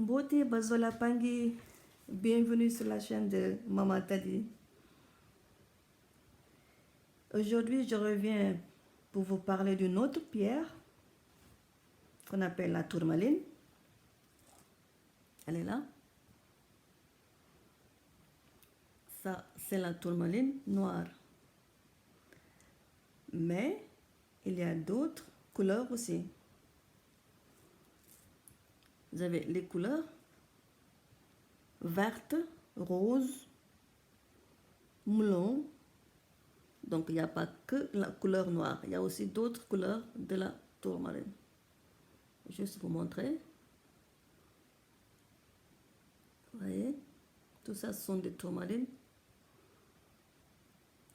Beauté Bazola Pangui, bienvenue sur la chaîne de Maman Tadi. Aujourd'hui, je reviens pour vous parler d'une autre pierre qu'on appelle la tourmaline. Elle est là. Ça, c'est la tourmaline noire. Mais il y a d'autres couleurs aussi. Vous avez les couleurs verte, rose, moulon. Donc, il n'y a pas que la couleur noire. Il y a aussi d'autres couleurs de la tourmaline. Juste pour montrer. Vous voyez, tout ça, ce sont des tourmalines.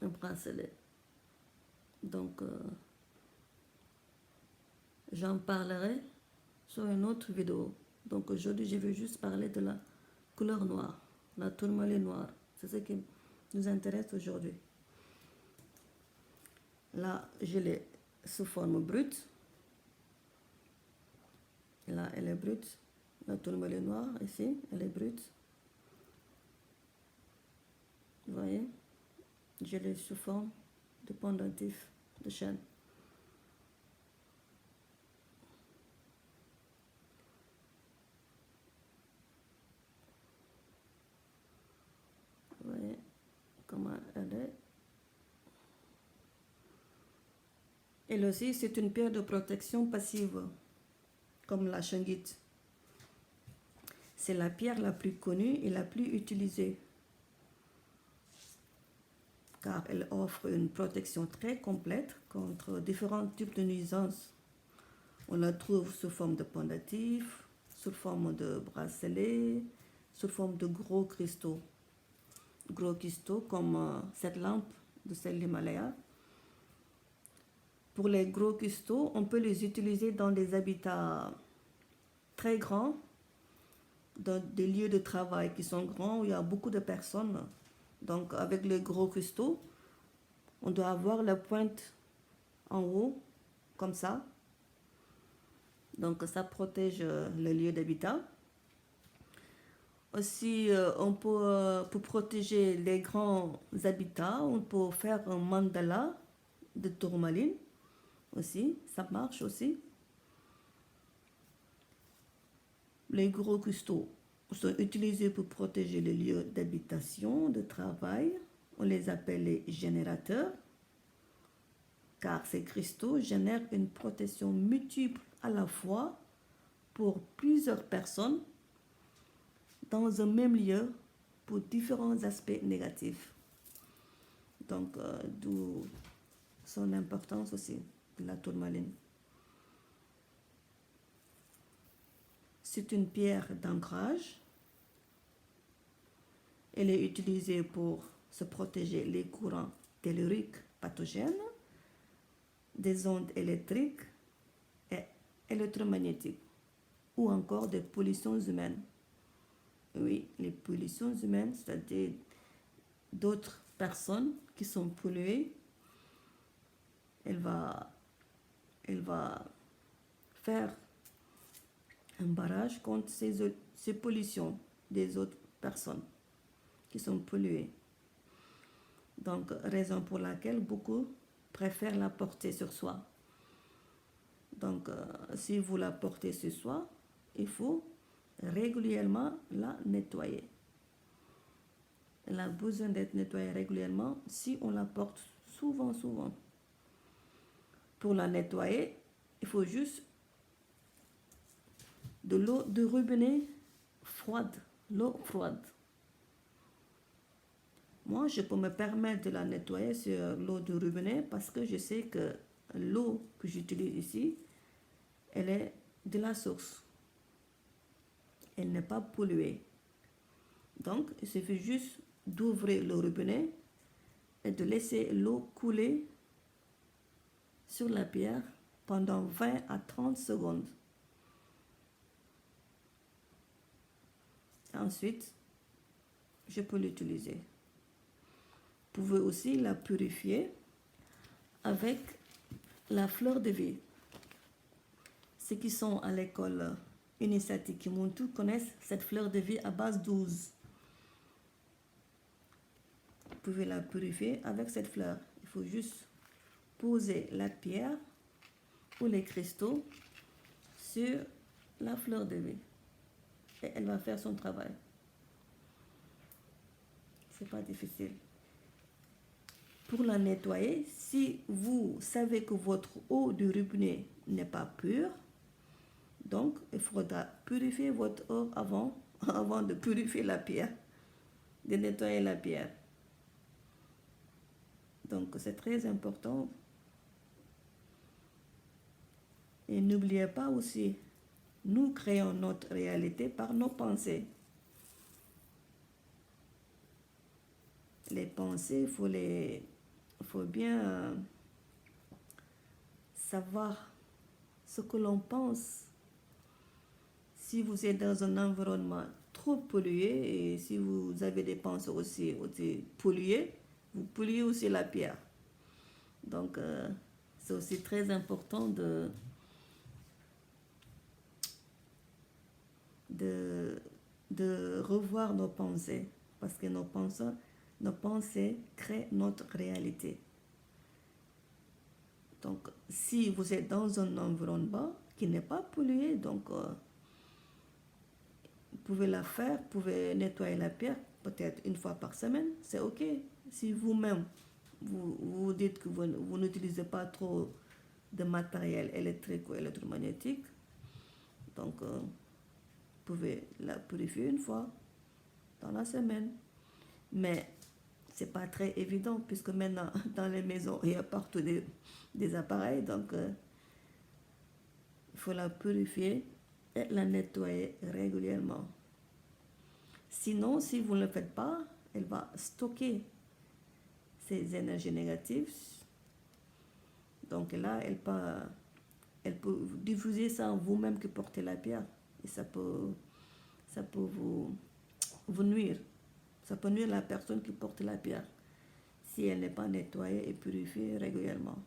Un bracelet. Donc, j'en parlerai sur une autre vidéo. Donc, aujourd'hui, je vais juste parler de la couleur noire, la tourmaline noire. C'est ce qui nous intéresse aujourd'hui. Là, je l'ai sous forme brute. Là, elle est brute. La tourmaline noire, ici, elle est brute. Vous voyez, je l'ai sous forme de pendentif de chaîne. Vous voyez comment elle est. Elle aussi, c'est une pierre de protection passive, comme la shungite. C'est la pierre la plus connue et la plus utilisée, car elle offre une protection très complète contre différents types de nuisances. On la trouve sous forme de pendentif, sous forme de bracelet, sous forme de gros cristaux. Gros cristaux comme cette lampe de celle d'Himalaya. Pour les gros cristaux, on peut les utiliser dans des habitats très grands, dans des lieux de travail qui sont grands, où il y a beaucoup de personnes. Donc avec les gros cristaux, on doit avoir la pointe en haut, comme ça. Donc ça protège le lieu d'habitat. Aussi, on peut, pour protéger les grands habitats, on peut faire un mandala de tourmaline. Aussi, ça marche aussi. Les gros cristaux sont utilisés pour protéger les lieux d'habitation, de travail. On les appelle les générateurs, car ces cristaux génèrent une protection multiple à la fois pour plusieurs personnes dans un même lieu pour différents aspects négatifs. Donc, d'où son importance aussi de la tourmaline. C'est une pierre d'ancrage. Elle est utilisée pour se protéger les courants telluriques pathogènes, des ondes électriques et électromagnétiques, ou encore des pollutions humaines. Oui, les pollutions humaines, c'est-à-dire d'autres personnes qui sont polluées, elle va faire un barrage contre ces pollutions des autres personnes qui sont polluées. Donc, raison pour laquelle beaucoup préfèrent la porter sur soi. Donc, si vous la portez sur soi, il faut régulièrement la nettoyer. Elle a besoin d'être nettoyée régulièrement si on la porte souvent. Pour la nettoyer, il faut juste de l'eau de robinet froide, l'eau froide. Moi, je peux me permettre de la nettoyer sur l'eau de robinet parce que je sais que l'eau que j'utilise ici, elle est de la source. Elle n'est pas polluée. Donc, il suffit juste d'ouvrir le robinet et de laisser l'eau couler sur la pierre pendant 20 à 30 secondes. Ensuite, je peux l'utiliser. Vous pouvez aussi la purifier avec la fleur de vie. Ceux qui sont à l'école initiatiques Kimuntu connaissent cette fleur de vie à base 12. Vous pouvez la purifier avec cette fleur. Il faut juste poser la pierre ou les cristaux sur la fleur de vie. Et elle va faire son travail. C'est pas difficile. Pour la nettoyer, si vous savez que votre eau du robinet n'est pas pure, donc il faudra purifier votre eau avant de purifier la pierre, de nettoyer la pierre. Donc c'est très important. Et n'oubliez pas aussi, nous créons notre réalité par nos pensées. Les pensées, il faut bien savoir ce que l'on pense. Si vous êtes dans un environnement trop pollué et si vous avez des pensées aussi polluées, vous polluez aussi la pierre. Donc, c'est aussi très important de revoir nos pensées parce que nos pensées créent notre réalité. Donc, si vous êtes dans un environnement qui n'est pas pollué, donc vous pouvez vous pouvez nettoyer la pierre peut-être une fois par semaine, c'est ok. Si vous-même, vous dites que vous n'utilisez pas trop de matériel électrique ou électromagnétique, donc vous pouvez la purifier une fois dans la semaine. Mais c'est pas très évident puisque maintenant dans les maisons il y a partout des appareils, donc il faut la purifier et la nettoyer régulièrement. Sinon, si vous ne le faites pas, elle va stocker ces énergies négatives. Donc là, elle peut diffuser ça en vous-même qui portez la pierre. Et ça peut vous nuire. Ça peut nuire la personne qui porte la pierre si elle n'est pas nettoyée et purifiée régulièrement.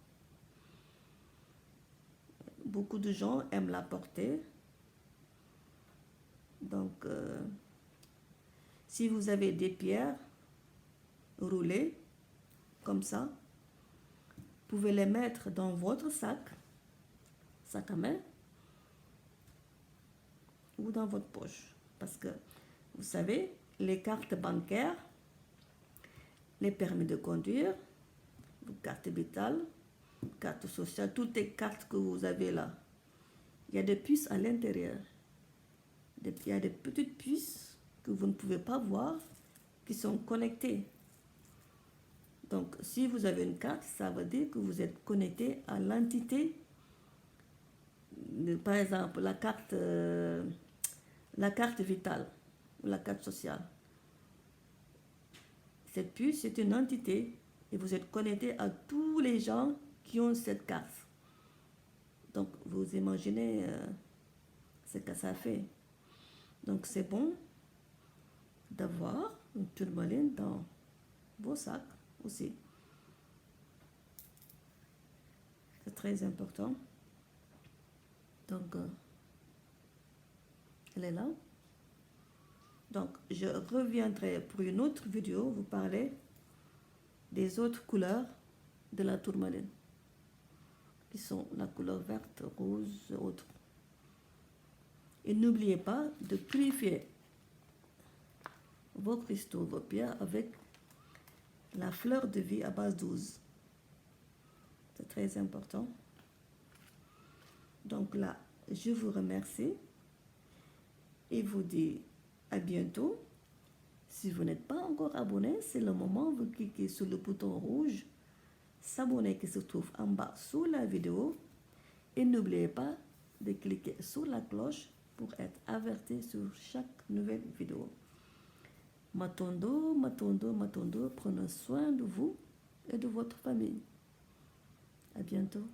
Beaucoup de gens aiment la porter. Donc, si vous avez des pierres roulées, comme ça, vous pouvez les mettre dans votre sac à main, ou dans votre poche. Parce que, vous savez, les cartes bancaires, les permis de conduire, vos cartes vitales, cartes sociales, toutes les cartes que vous avez là, il y a des puces à l'intérieur. Il y a des petites puces que vous ne pouvez pas voir, qui sont connectées. Donc, si vous avez une carte, ça veut dire que vous êtes connecté à l'entité. Par exemple, la carte vitale ou la carte sociale. Cette puce, c'est une entité et vous êtes connecté à tous les gens qui ont cette carte. Donc, vous imaginez ce que ça fait. Donc, c'est bon d'avoir une tourmaline dans vos sacs aussi. C'est très important. Donc, elle est là. Donc, je reviendrai pour une autre vidéo vous parler des autres couleurs de la tourmaline, qui sont la couleur verte, rose et autres. Et n'oubliez pas de purifier vos cristaux, vos pierres avec la fleur de vie à base 12. C'est très important. Donc là, je vous remercie et vous dis à bientôt. Si vous n'êtes pas encore abonné, c'est le moment, vous cliquez sur le bouton rouge s'abonner qui se trouve en bas sous la vidéo et n'oubliez pas de cliquer sur la cloche pour être averti sur chaque nouvelle vidéo. Matondo, prenez soin de vous et de votre famille. À bientôt.